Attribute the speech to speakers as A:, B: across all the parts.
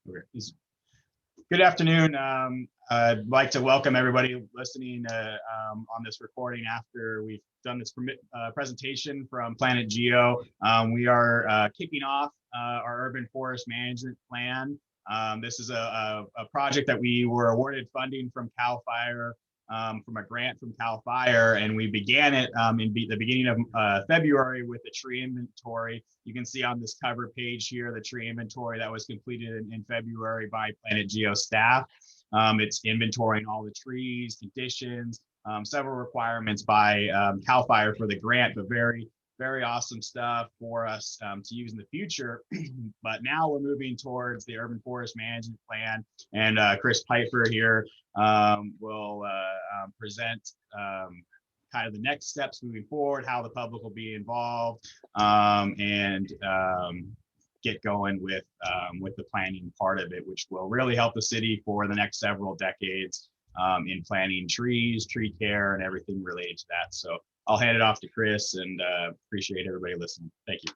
A: Good afternoon. I'd like to welcome everybody listening on this recording after we've done this presentation from Planet Geo. We are kicking off our urban forest management plan. This is a project that we were awarded funding from CAL FIRE, from a grant from CAL FIRE, and we began it in the beginning of February with a tree inventory. You can see on this cover page here the tree inventory that was completed in February by Planet Geo staff. It's inventorying all the trees, conditions, several requirements by CAL FIRE for the grant, but very awesome stuff for us to use in the future. But now we're moving towards the urban forest management plan, and Chris Pfeiffer here will present kind of the next steps moving forward, how the public will be involved, and get going with the planning part of it, which will really help the city for the next several decades in planting trees, tree care, and everything related to that. So I'll hand it off to Chris, and appreciate everybody listening. Thank you.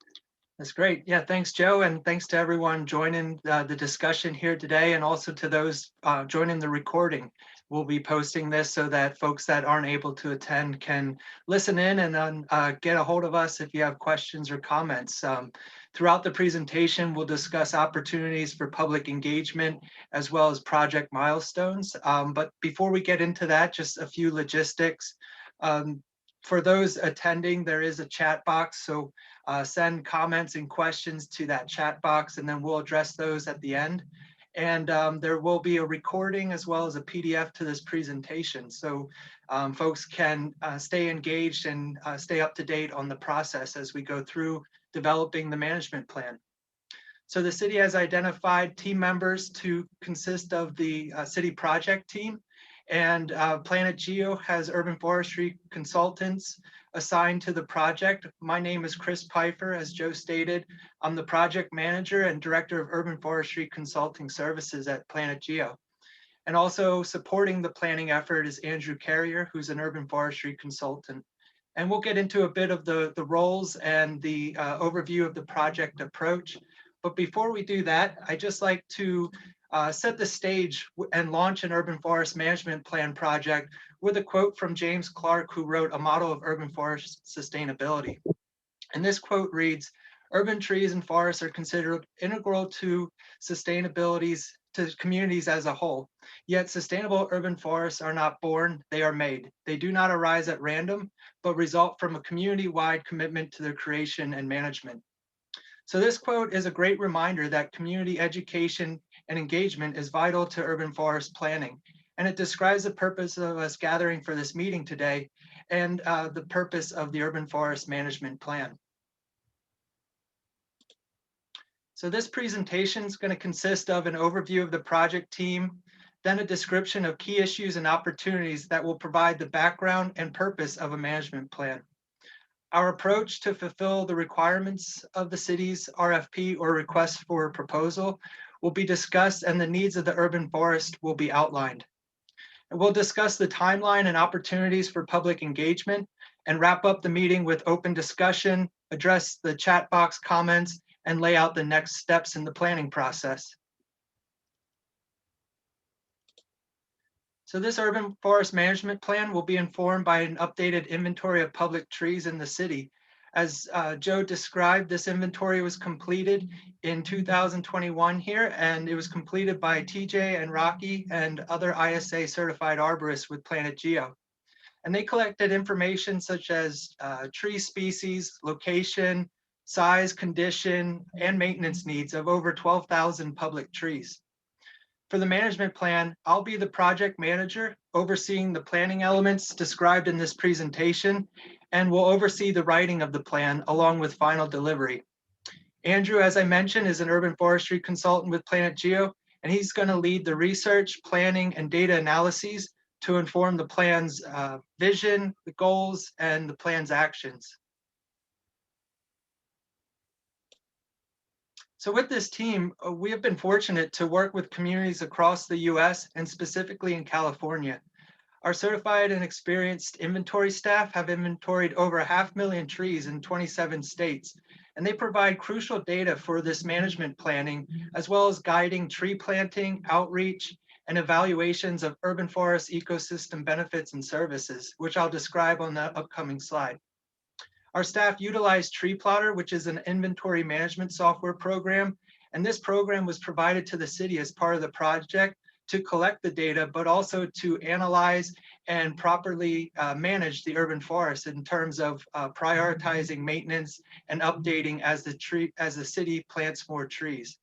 B: That's great. Yeah, thanks, Joe. And thanks to everyone joining the discussion here today, and also to those joining the recording. We'll be posting this so that folks that aren't able to attend can listen in and then get a hold of us if you have questions or comments. Throughout the presentation, we'll discuss opportunities for public engagement as well as project milestones. But before we get into that, just a few logistics. For those attending, there is a chat box, so send comments and questions to that chat box, and then we'll address those at the end. And there will be a recording as well as a PDF to this presentation, so folks can stay engaged and stay up to date on the process as we go through developing the management plan. So the city has identified team members to consist of the city project team. And Planet Geo has urban forestry consultants assigned to the project. My name is Chris Pfeiffer, as Joe stated. I'm the project manager and director of urban forestry consulting services at Planet Geo. And also supporting the planning effort is Andrew Carrier, who's an urban forestry consultant. And we'll get into a bit of the roles and the overview of the project approach. But before we do that, I'd just like to set the stage and launch an urban forest management plan project with a quote from James Clark, who wrote A Model of Urban Forest Sustainability. And this quote reads, "Urban trees and forests are considered integral to sustainabilities to communities as a whole. Yet sustainable urban forests are not born, they are made. They do not arise at random, but result from a community-wide commitment to their creation and management." So this quote is a great reminder that community education and engagement is vital to urban forest planning. And it describes the purpose of us gathering for this meeting today and the purpose of the urban forest management plan. So this presentation is going to consist of an overview of the project team, then a description of key issues and opportunities that will provide the background and purpose of a management plan. Our approach to fulfill the requirements of the city's RFP, or request for proposal, will be discussed, and the needs of the urban forest will be outlined. And we'll discuss the timeline and opportunities for public engagement, and wrap up the meeting with open discussion, address the chat box comments, and lay out the next steps in the planning process. So this urban forest management plan will be informed by an updated inventory of public trees in the city. As Joe described, this inventory was completed in 2021 here, and it was completed by TJ and Rocky and other ISA certified arborists with Planet Geo. And they collected information such as tree species, location, size, condition, and maintenance needs of over 12,000 public trees. For the management plan, I'll be the project manager overseeing the planning elements described in this presentation, and will oversee the writing of the plan along with final delivery. Andrew, as I mentioned, is an urban forestry consultant with Planet Geo, and he's going to lead the research, planning, and data analyses to inform the plan's vision, the goals, and the plan's actions. So with this team, we have been fortunate to work with communities across the US and specifically in California. Our certified and experienced inventory staff have inventoried over 500,000 trees in 27 states. and they provide crucial data for this management planning, as well as guiding tree planting, outreach, and evaluations of urban forest ecosystem benefits and services, which I'll describe on the upcoming slide. Our staff utilized Tree Plotter, which is an inventory management software program, and this program was provided to the city as part of the project to collect the data, but also to analyze and properly manage the urban forest in terms of prioritizing maintenance and updating as the city plants more trees.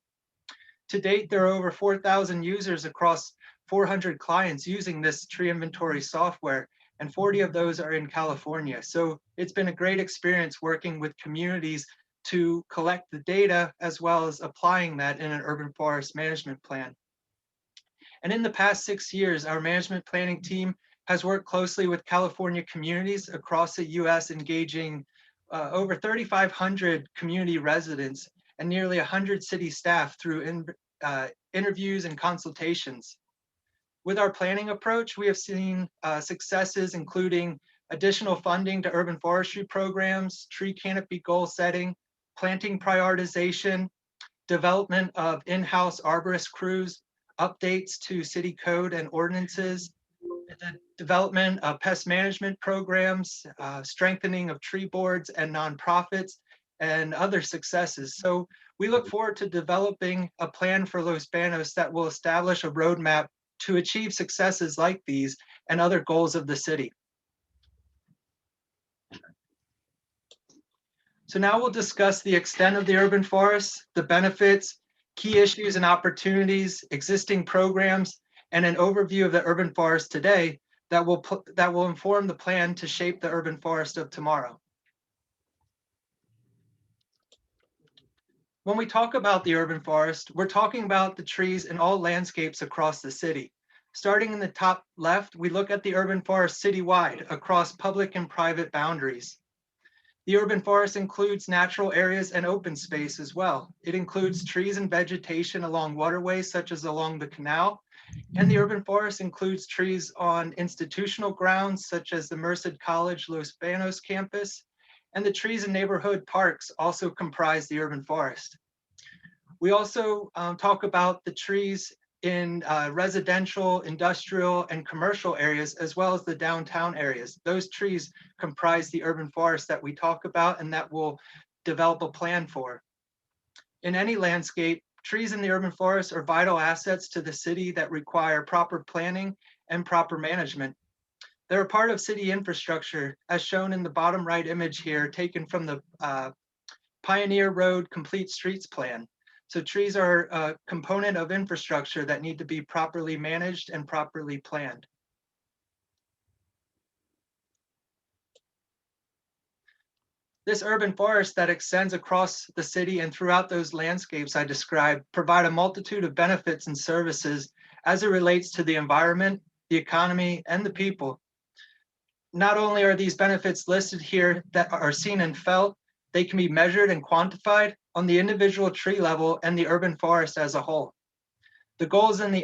B: To date, there are over 4,000 users across 400 clients using this tree inventory software, and 40 of those are in California. So it's been a great experience working with communities to collect the data as well as applying that in an urban forest management plan. And in the past 6 years, our management planning team has worked closely with California communities across the US, engaging over 3,500 community residents and nearly 100 city staff through interviews and consultations. With our planning approach, we have seen successes including additional funding to urban forestry programs, tree canopy goal setting, planting prioritization, development of in-house arborist crews, updates to city code and ordinances, the development of pest management programs, strengthening of tree boards and nonprofits, and other successes. So we look forward to developing a plan for Los Banos that will establish a roadmap to achieve successes like these and other goals of the city. So now we'll discuss the extent of the urban forest, the benefits, key issues and opportunities, existing programs, and an overview of the urban forest today that will inform the plan to shape the urban forest of tomorrow. When we talk about the urban forest, we're talking about the trees in all landscapes across the city. Starting in the top left, we look at the urban forest citywide across public and private boundaries. The urban forest includes natural areas and open space as well. It includes trees and vegetation along waterways, such as along the canal. And the urban forest includes trees on institutional grounds, such as the Merced College Los Banos campus. And the trees in neighborhood parks also comprise the urban forest. We also talk about the trees in residential, industrial, and commercial areas, as well as the downtown areas. Those trees comprise the urban forest that we talk about and that we'll develop a plan for. In any landscape, trees in the urban forest are vital assets to the city that require proper planning and proper management. They're a part of city infrastructure, as shown in the bottom right image here, taken from the Pioneer Road Complete Streets Plan. So trees are a component of infrastructure that need to be properly managed and properly planned. This urban forest that extends across the city and throughout those landscapes I described provide a multitude of benefits and services as it relates to the environment, the economy, and the people. Not only are these benefits listed here that are seen and felt, they can be measured and quantified on the individual tree level and the urban forest as a whole. The goals and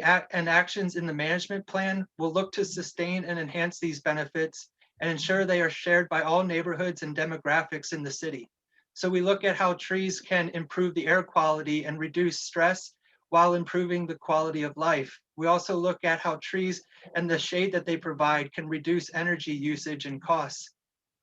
B: actions in the management plan will look to sustain and enhance these benefits and ensure they are shared by all neighborhoods and demographics in the city. So we look at how trees can improve the air quality and reduce stress while improving the quality of life. We also look at how trees and the shade that they provide can reduce energy usage and costs.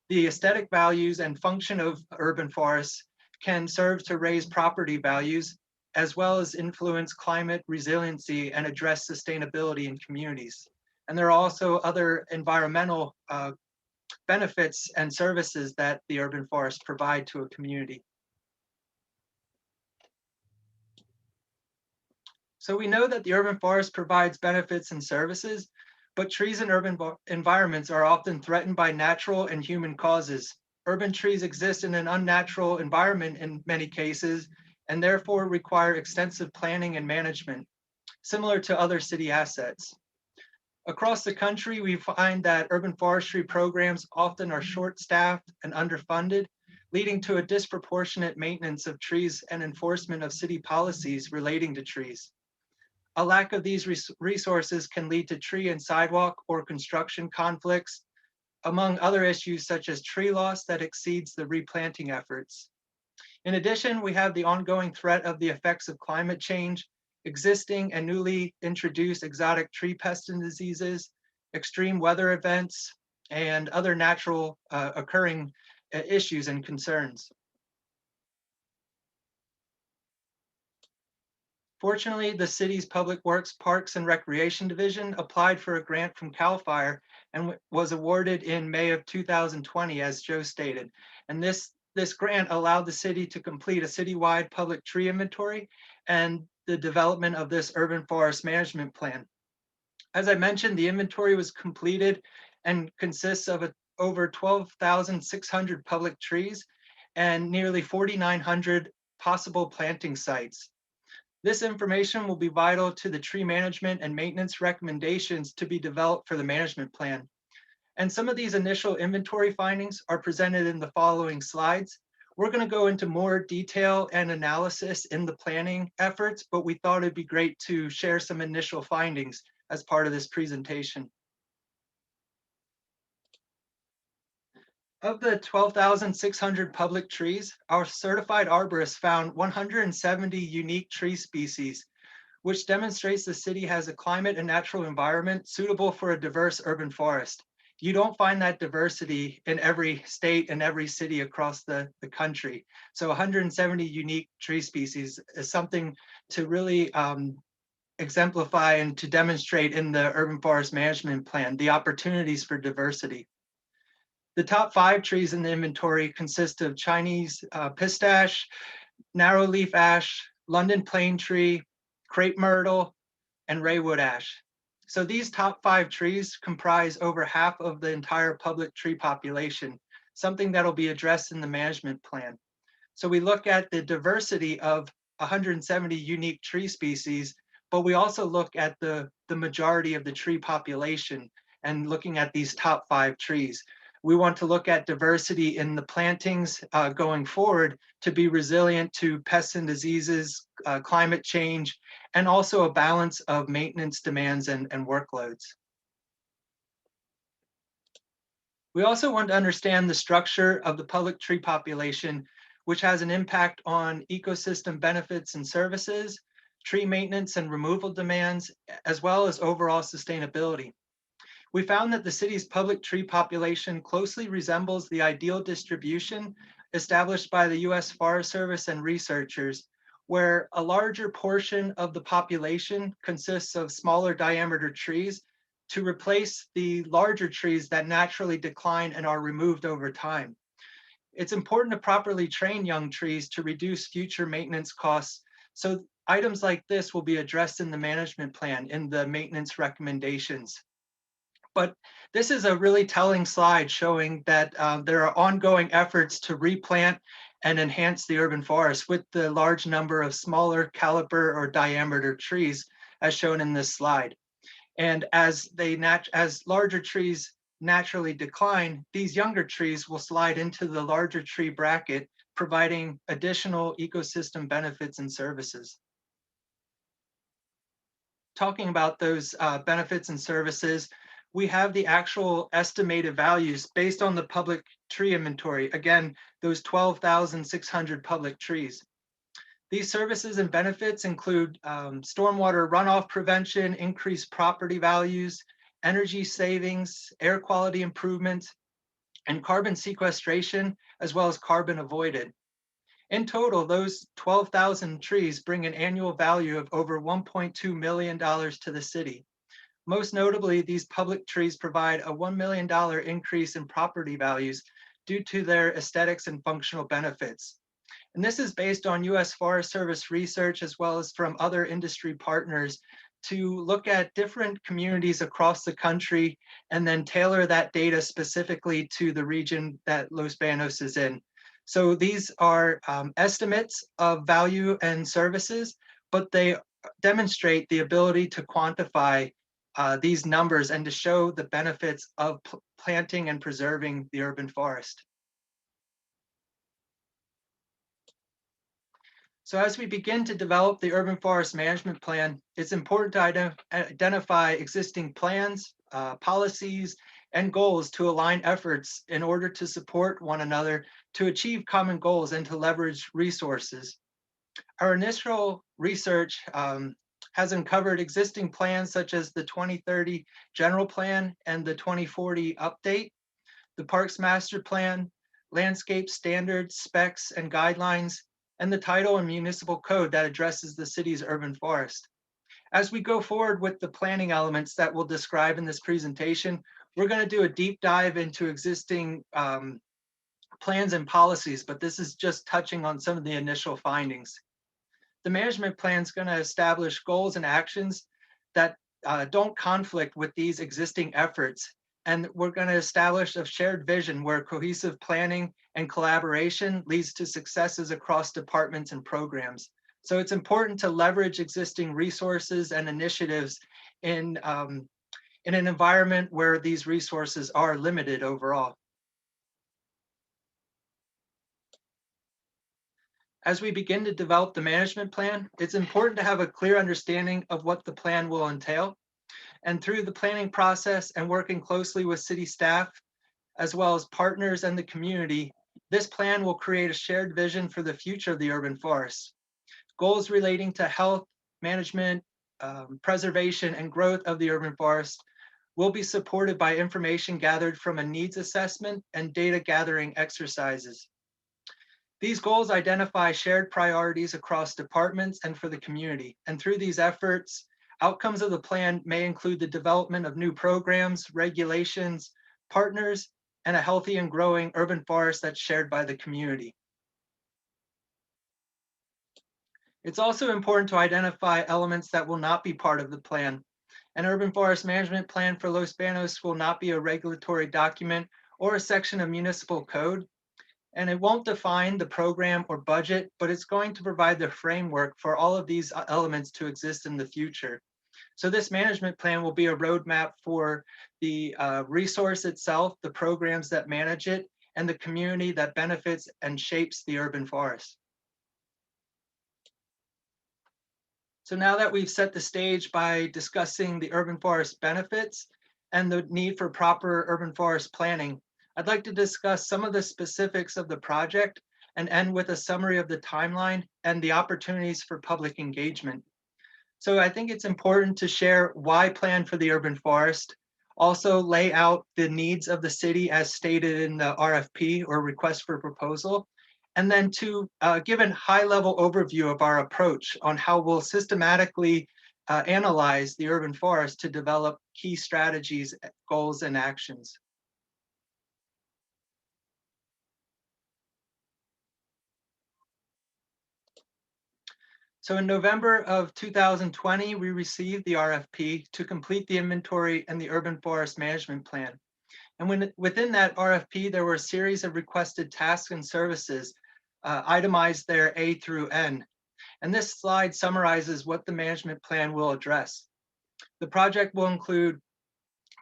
B: The aesthetic values and function of urban forests can serve to raise property values, as well as influence climate resiliency and address sustainability in communities. And there are also other environmental benefits and services that the urban forests provide to a community. So we know that the urban forest provides benefits and services, but trees in urban environments are often threatened by natural and human causes. Urban trees exist in an unnatural environment in many cases, and therefore require extensive planning and management, similar to other city assets. Across the country, we find that urban forestry programs often are short-staffed and underfunded, leading to a disproportionate maintenance of trees and enforcement of city policies relating to trees. A lack of these resources can lead to tree and sidewalk or construction conflicts, among other issues such as tree loss that exceeds the replanting efforts. In addition, we have the ongoing threat of the effects of climate change, existing and newly introduced exotic tree pests and diseases, extreme weather events, and other natural occurring issues and concerns. Fortunately, the city's Public Works, Parks, and Recreation Division applied for a grant from CAL FIRE and was awarded in May of 2020, as Joe stated. And this grant allowed the city to complete a citywide public tree inventory and the development of this urban forest management plan. As I mentioned, the inventory was completed and consists of over 12,600 public trees and nearly 4,900 possible planting sites. This information will be vital to the tree management and maintenance recommendations to be developed for the management plan. And some of these initial inventory findings are presented in the following slides. We're going to go into more detail and analysis in the planning efforts, but we thought it'd be great to share some initial findings as part of this presentation. Of the 12,600 public trees, our certified arborists found 170 unique tree species, which demonstrates the city has a climate and natural environment suitable for a diverse urban forest. You don't find that diversity in every state and every city across the country. So 170 unique tree species is something to really exemplify and to demonstrate in the urban forest management plan, the opportunities for diversity. The top 5 trees in the inventory consist of Chinese pistache, narrowleaf ash, London plane tree, crepe myrtle, and raywood ash. So these top 5 trees comprise over half of the entire public tree population, something that'll be addressed in the management plan. So we look at the diversity of 170 unique tree species, but we also look at the majority of the tree population and looking at these top 5 trees. We want to look at diversity in the plantings going forward to be resilient to pests and diseases, climate change, and also a balance of maintenance demands and workloads. We also want to understand the structure of the public tree population, which has an impact on ecosystem benefits and services, tree maintenance and removal demands, as well as overall sustainability. We found that the city's public tree population closely resembles the ideal distribution established by the U.S. Forest Service and researchers, where a larger portion of the population consists of smaller diameter trees to replace the larger trees that naturally decline and are removed over time. It's important to properly train young trees to reduce future maintenance costs. So items like this will be addressed in the management plan in the maintenance recommendations. But this is a really telling slide showing that there are ongoing efforts to replant and enhance the urban forest with the large number of smaller caliber or diameter trees as shown in this slide. And as larger trees naturally decline, these younger trees will slide into the larger tree bracket, providing additional ecosystem benefits and services. Talking about those benefits and services, we have the actual estimated values based on the public tree inventory. Again, those 12,600 public trees. These services and benefits include stormwater runoff prevention, increased property values, energy savings, air quality improvements, and carbon sequestration, as well as carbon avoided. In total, those 12,000 trees bring an annual value of over $1.2 million to the city. Most notably, these public trees provide a $1 million increase in property values due to their aesthetics and functional benefits. And this is based on U.S. Forest Service research as well as from other industry partners to look at different communities across the country and then tailor that data specifically to the region that Los Banos is in. So these are estimates of value and services, but they demonstrate the ability to quantify these numbers and to show the benefits of planting and preserving the urban forest. So as we begin to develop the urban forest management plan, it's important to identify existing plans, policies, and goals to align efforts in order to support one another to achieve common goals and to leverage resources. Our initial research has uncovered existing plans such as the 2030 General Plan and the 2040 Update, the Parks Master Plan, landscape standards, specs, and guidelines, and the title and municipal code that addresses the city's urban forest. As we go forward with the planning elements that we'll describe in this presentation, we're going to do a deep dive into existing plans and policies, but this is just touching on some of the initial findings. The management plan is going to establish goals and actions that don't conflict with these existing efforts. And we're going to establish a shared vision where cohesive planning and collaboration leads to successes across departments and programs. So it's important to leverage existing resources and initiatives in an environment where these resources are limited overall. As we begin to develop the management plan, it's important to have a clear understanding of what the plan will entail. And through the planning process and working closely with city staff, as well as partners and the community, this plan will create a shared vision for the future of the urban forest. Goals relating to health, management, preservation, and growth of the urban forest will be supported by information gathered from a needs assessment and data gathering exercises. These goals identify shared priorities across departments and for the community. And through these efforts, outcomes of the plan may include the development of new programs, regulations, partners, and a healthy and growing urban forest that's shared by the community. It's also important to identify elements that will not be part of the plan. An urban forest management plan for Los Banos will not be a regulatory document or a section of municipal code. And it won't define the program or budget, but it's going to provide the framework for all of these elements to exist in the future. So this management plan will be a roadmap for the resource itself, the programs that manage it, and the community that benefits and shapes the urban forest. So now that we've set the stage by discussing the urban forest benefits and the need for proper urban forest planning, I'd like to discuss some of the specifics of the project and end with a summary of the timeline and the opportunities for public engagement. So I think it's important to share why plan for the urban forest, also lay out the needs of the city as stated in the RFP or request for proposal, and then to give a high-level overview of our approach on how we'll systematically analyze the urban forest to develop key strategies, goals, and actions. So in November of 2020, we received the RFP to complete the inventory and the urban forest management plan. And within that RFP, there were a series of requested tasks and services itemized there A through N. And this slide summarizes what the management plan will address. The project will include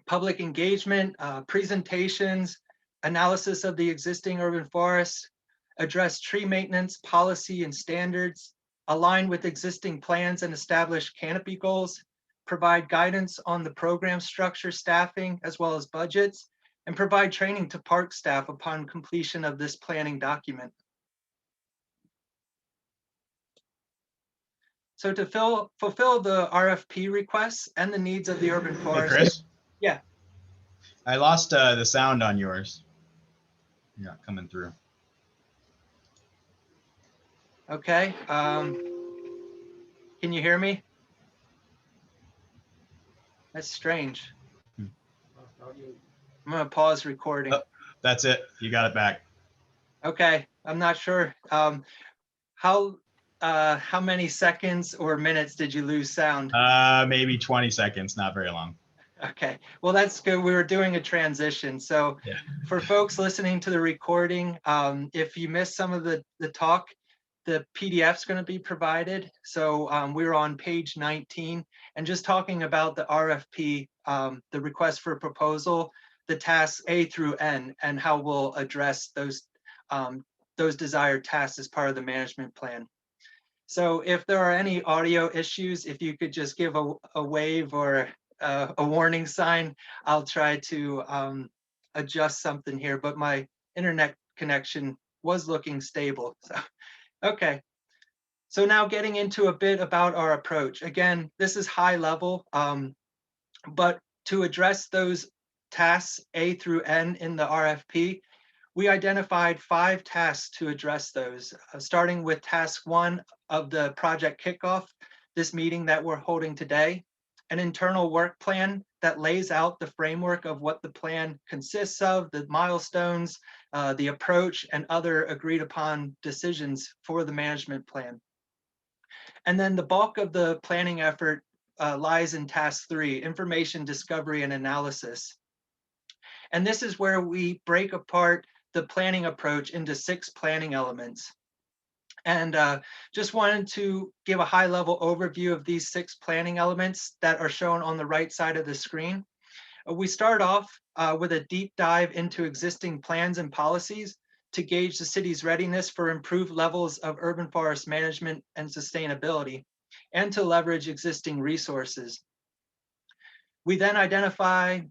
B: public engagement, presentations, analysis of the existing urban forests, address tree maintenance policy and standards, align with existing plans and establish canopy goals, provide guidance on the program structure, staffing, as well as budgets, and provide training to park staff upon completion of this planning document. So to fulfill the RFP requests and the needs of the urban forest.
A: Hey, Chris?
B: Yeah.
A: I lost the sound on yours. You're not coming through.
B: Okay. Can you hear me? That's strange. I'm gonna pause recording.
A: Oh, that's it. You got it back.
B: Okay. I'm not sure. How many seconds or minutes did you lose sound?
A: Maybe 20 seconds, not very long.
B: Okay, well, that's good. We were doing a transition. So
A: yeah.
B: For folks listening to the recording, if you missed some of the talk, the PDF's going to be provided. So we're on page 19 and just talking about the RFP, the request for proposal, the tasks A through N, and how we'll address those desired tasks as part of the management plan. So if there are any audio issues, if you could just give a wave or a warning sign. I'll try to adjust something here, but my internet connection was looking stable. So, okay. So now getting into a bit about our approach. Again, this is high level, but to address those tasks A through N in the RFP, we identified 5 tasks to address those, starting with task 1 of the project kickoff, this meeting that we're holding today, an internal work plan that lays out the framework of what the plan consists of, the milestones, the approach, and other agreed upon decisions for the management plan. And then the bulk of the planning effort lies in task 3, information discovery and analysis. And this is where we break apart the planning approach into 6 planning elements. And just wanted to give a high level overview of these 6 planning elements that are shown on the right side of the screen. We start off with a deep dive into existing plans and policies to gauge the city's readiness for improved levels of urban forest management and sustainability, and to leverage existing resources. We then identify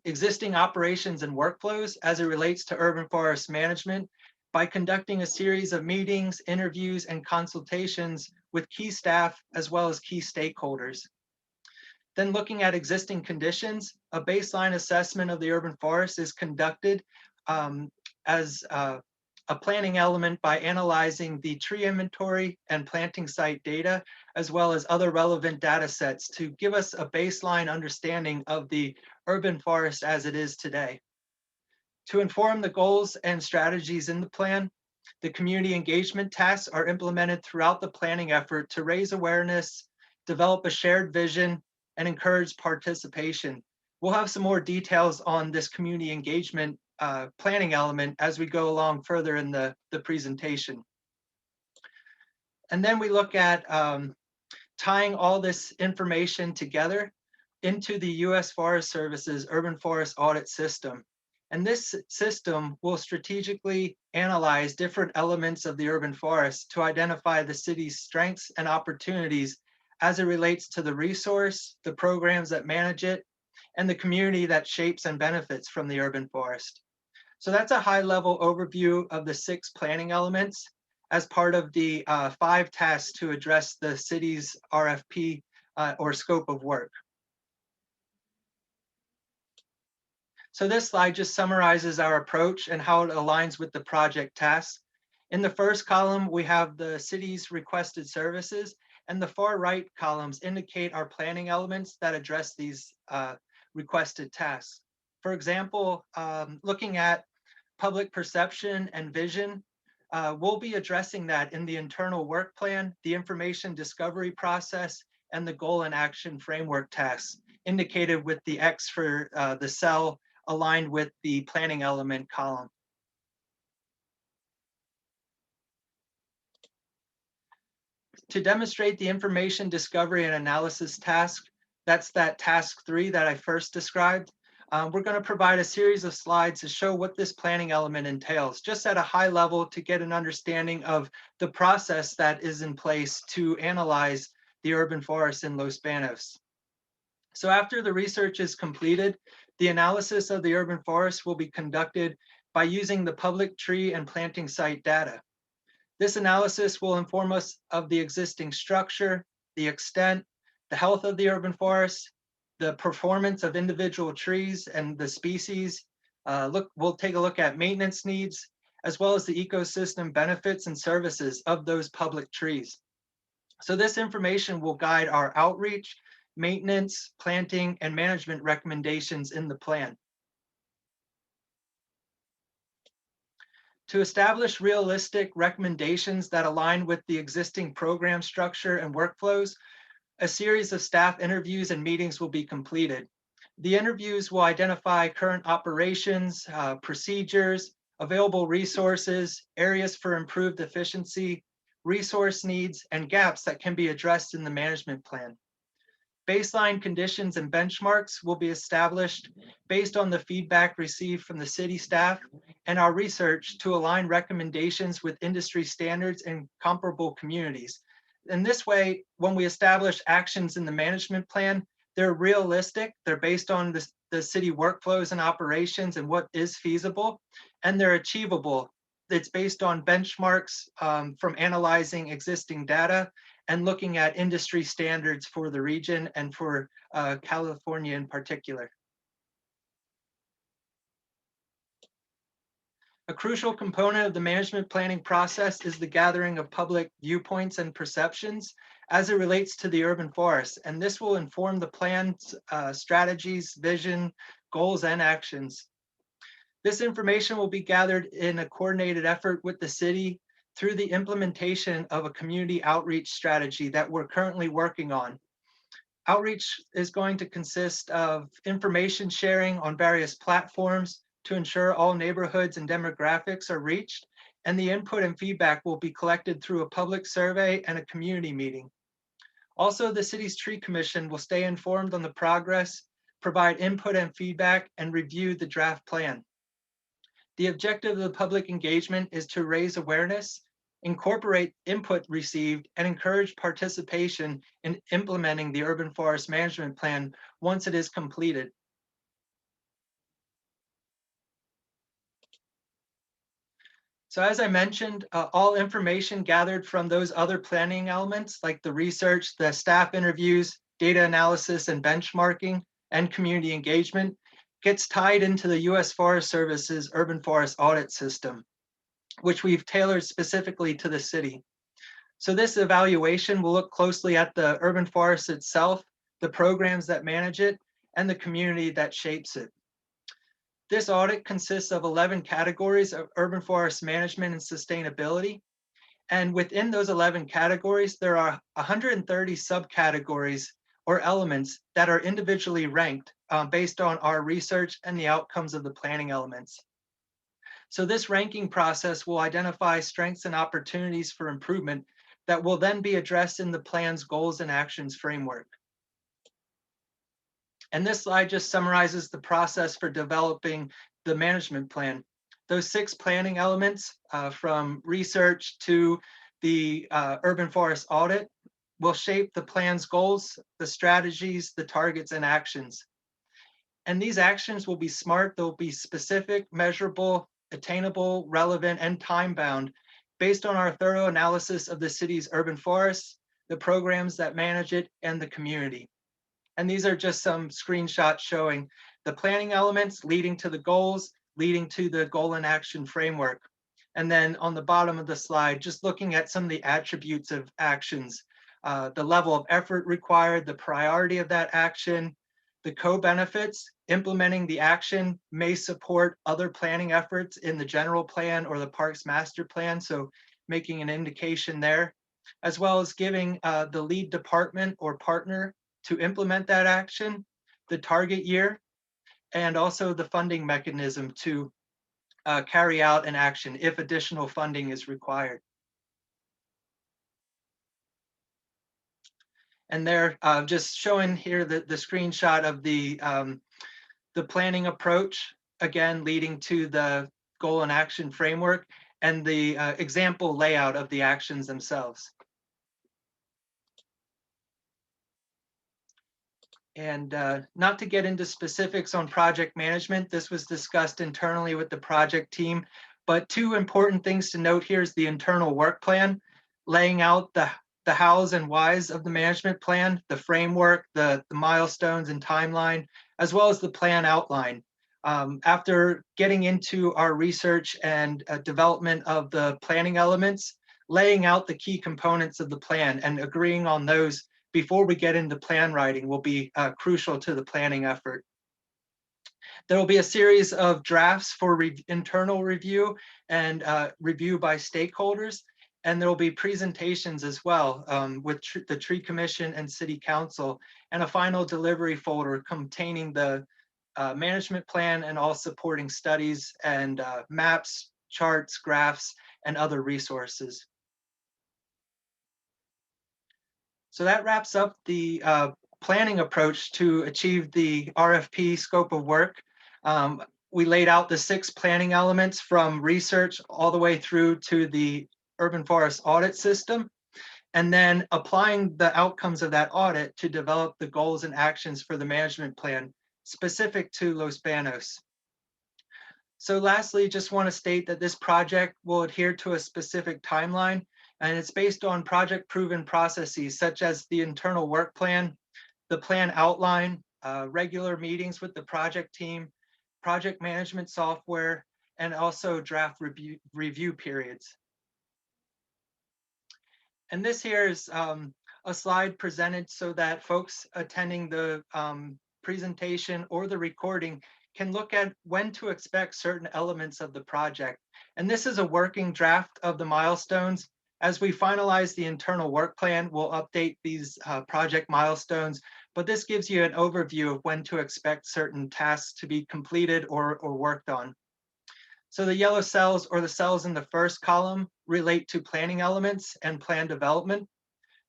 B: existing operations and workflows as it relates to urban forest management by conducting a series of meetings, interviews, and consultations with key staff as well as key stakeholders. Then looking at existing conditions, a baseline assessment of the urban forest is conducted as a planning element by analyzing the tree inventory and planting site data, as well as other relevant data sets to give us a baseline understanding of the urban forest as it is today. To inform the goals and strategies in the plan, the community engagement tasks are implemented throughout the planning effort to raise awareness, develop a shared vision, and encourage participation. We'll have some more details on this community engagement planning element as we go along further in the presentation. And then we look at tying all this information together into the U.S. Forest Service's Urban Forest Audit System. And this system will strategically analyze different elements of the urban forest to identify the city's strengths and opportunities as it relates to the resource, the programs that manage it, and the community that shapes and benefits from the urban forest. So that's a high-level overview of the 6 planning elements as part of the 5 tasks to address the city's RFP or scope of work. So this slide just summarizes our approach and how it aligns with the project tasks. In the first column, we have the city's requested services, and the far right columns indicate our planning elements that address these requested tasks. For example, looking at public perception and vision, we'll be addressing that in the internal work plan, the information discovery process, and the goal and action framework tasks, indicated with the X for the cell aligned with the planning element column. To demonstrate the information discovery and analysis task, that's that task 3 that I first described. We're going to provide a series of slides to show what this planning element entails, just at a high level to get an understanding of the process that is in place to analyze the urban forest in Los Banos. So after the research is completed, the analysis of the urban forest will be conducted by using the public tree and planting site data. This analysis will inform us of the existing structure, the extent, the health of the urban forest, the performance of individual trees and the species. We'll take a look at maintenance needs, as well as the ecosystem benefits and services of those public trees. So this information will guide our outreach, maintenance, planting, and management recommendations in the plan. To establish realistic recommendations that align with the existing program structure and workflows, a series of staff interviews and meetings will be completed. The interviews will identify current operations, procedures, available resources, areas for improved efficiency, resource needs, and gaps that can be addressed in the management plan. Baseline conditions and benchmarks will be established based on the feedback received from the city staff and our research to align recommendations with industry standards and comparable communities. In this way, when we establish actions in the management plan, They're realistic, they're based on the city workflows and operations and what is feasible, and they're achievable. It's based on benchmarks from analyzing existing data and looking at industry standards for the region and for California in particular. A crucial component of the management planning process is the gathering of public viewpoints and perceptions as it relates to the urban forest, and this will inform the plan's strategies, vision, goals, and actions. This information will be gathered in a coordinated effort with the city through the implementation of a community outreach strategy that we're currently working on. Outreach is going to consist of information sharing on various platforms to ensure all neighborhoods and demographics are reached, and the input and feedback will be collected through a public survey and a community meeting. Also, the city's tree commission will stay informed on the progress, provide input and feedback, and review the draft plan. The objective of the public engagement is to raise awareness, incorporate input received, and encourage participation in implementing the urban forest management plan once it is completed. So as I mentioned, all information gathered from those other planning elements like the research, the staff interviews, data analysis and benchmarking, and community engagement gets tied into the U.S. Forest Service's urban forest audit system, which we've tailored specifically to the city. So this evaluation will look closely at the urban forest itself, the programs that manage it, and the community that shapes it. This audit consists of 11 categories of urban forest management and sustainability. And within those 11 categories, there are 130 subcategories or elements that are individually ranked based on our research and the outcomes of the planning elements. So this ranking process will identify strengths and opportunities for improvement that will then be addressed in the plan's goals and actions framework. And this slide just summarizes the process for developing the management plan. Those 6 planning elements from research to the urban forest audit will shape the plan's goals, the strategies, the targets, and actions. And these actions will be smart, they'll be specific, measurable, attainable, relevant, and time-bound based on our thorough analysis of the city's urban forests, the programs that manage it, and the community. And these are just some screenshots showing the planning elements leading to the goals, leading to the goal and action framework. And then on the bottom of the slide, just looking at some of the attributes of actions, the level of effort required, the priority of that action, the co-benefits. Implementing the action may support other planning efforts in the general plan or the parks master plan, so making an indication there, as well as giving the lead department or partner to implement that action, the target year, and also the funding mechanism to carry out an action if additional funding is required. And they're just showing here the screenshot of the planning approach, again, leading to the goal and action framework and the example layout of the actions themselves. And not to get into specifics on project management, this was discussed internally with the project team, but 2 important things to note here is the internal work plan, laying out the hows and whys of the management plan, the framework, the milestones and timeline, as well as the plan outline. After getting into our research and development of the planning elements, laying out the key components of the plan and agreeing on those before we get into plan writing will be crucial to the planning effort. There will be a series of drafts for internal review and review by stakeholders, and there will be presentations as well with the Tree Commission and City Council, and a final delivery folder containing the management plan and all supporting studies and maps, charts, graphs, and other resources. So that wraps up the planning approach to achieve the RFP scope of work. We laid out the 6 planning elements from research all the way through to the urban forest audit system. and then applying the outcomes of that audit to develop the goals and actions for the management plan specific to Los Banos. So lastly, just want to state that this project will adhere to a specific timeline, and it's based on project proven processes such as the internal work plan, the plan outline, regular meetings with the project team, project management software, and also draft review periods. And this here is a slide presented so that folks attending the presentation or the recording can look at when to expect certain elements of the project. And this is a working draft of the milestones. As we finalize the internal work plan, we'll update these project milestones, but this gives you an overview of when to expect certain tasks to be completed or worked on. So the yellow cells, or the cells in the first column, relate to planning elements and plan development.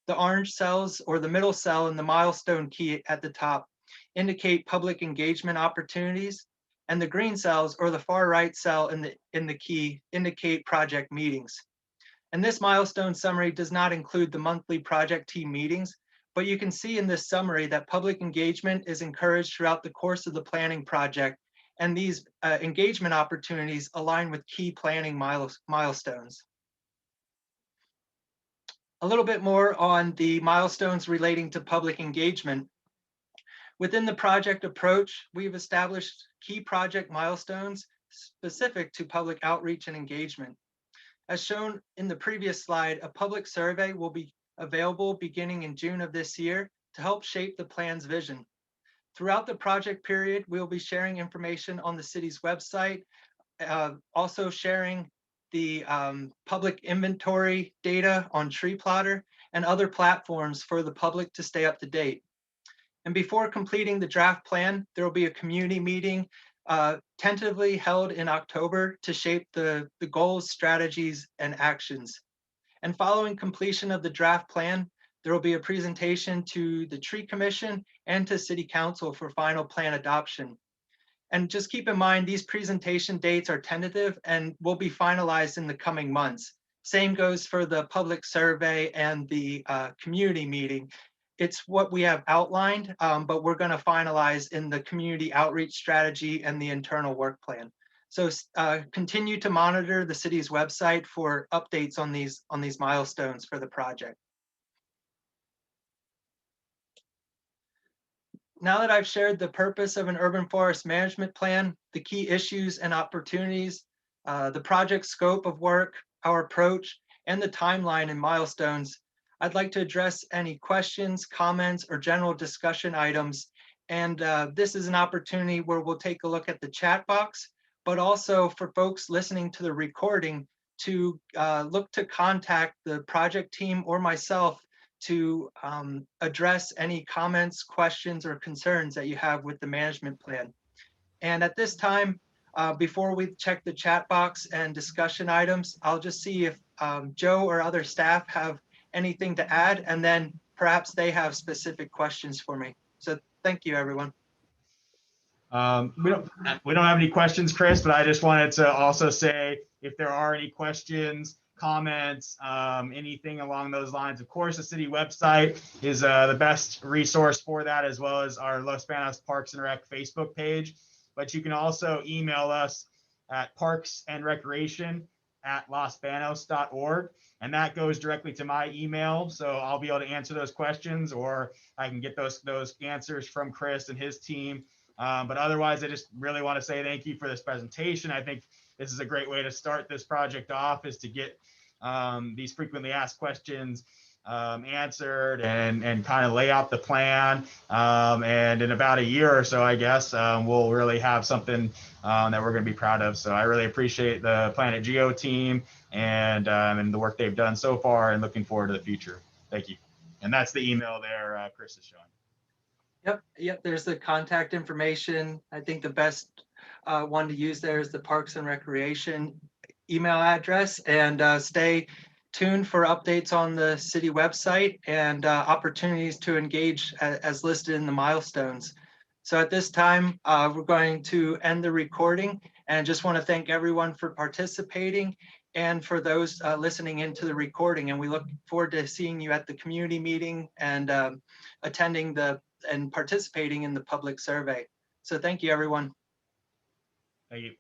B: The orange cells, or the middle cell in the milestone key at the top, indicate public engagement opportunities, and the green cells, or the far right cell in the key, indicate project meetings. And this milestone summary does not include the monthly project team meetings, but you can see in this summary that public engagement is encouraged throughout the course of the planning project, and these engagement opportunities align with key planning milestones. A little bit more on the milestones relating to public engagement. Within the project approach, we've established key project milestones specific to public outreach and engagement. As shown in the previous slide, a public survey will be available beginning in June of this year to help shape the plan's vision. Throughout the project period, we'll be sharing information on the city's website, also sharing the public inventory data on Tree Plotter and other platforms for the public to stay up to date. And before completing the draft plan, there will be a community meeting tentatively held in October to shape the goals, strategies, and actions. And following completion of the draft plan, there will be a presentation to the Tree Commission and to City Council for final plan adoption. And just keep in mind, these presentation dates are tentative and will be finalized in the coming months. Same goes for the public survey and the community meeting. It's what we have outlined, but we're going to finalize in the community outreach strategy and the internal work plan. So continue to monitor the city's website for updates on these milestones for the project. Now that I've shared the purpose of an urban forest management plan, the key issues and opportunities, the project scope of work, our approach, and the timeline and milestones, I'd like to address any questions, comments, or general discussion items. And this is an opportunity where we'll take a look at the chat box, but also for folks listening to the recording to look to contact the project team or myself to address any comments, questions, or concerns that you have with the management plan. And at this time, before we check the chat box and discussion items, I'll just see if Joe or other staff have anything to add, and then perhaps they have specific questions for me. So thank you, everyone.
A: We don't have any questions, Chris, but I just wanted to also say if there are any questions, comments, anything along those lines. Of course, the city website is the best resource for that, as well as our Los Banos Parks and Rec Facebook page. But you can also email us at parksandrecreation@losbanos.org, and that goes directly to my email. So I'll be able to answer those questions, or I can get those answers from Chris and his team. But otherwise, I just really want to say thank you for this presentation. I think this is a great way to start this project off, is to get these frequently asked questions answered and kind of lay out the plan. And in about a year or so, I guess, we'll really have something that we're going to be proud of. So I really appreciate the Planet Geo team and the work they've done so far, and looking forward to the future. Thank you. And that's the email there Chris is showing.
B: Yep, there's the contact information. I think the best one to use there is the Parks and Recreation email address, and stay tuned for updates on the city website and opportunities to engage as listed in the milestones. So at this time, we're going to end the recording, and just want to thank everyone for participating. and for those listening into the recording. And we look forward to seeing you at the community meeting and attending and participating in the public survey. So thank you, everyone.
A: Thank you.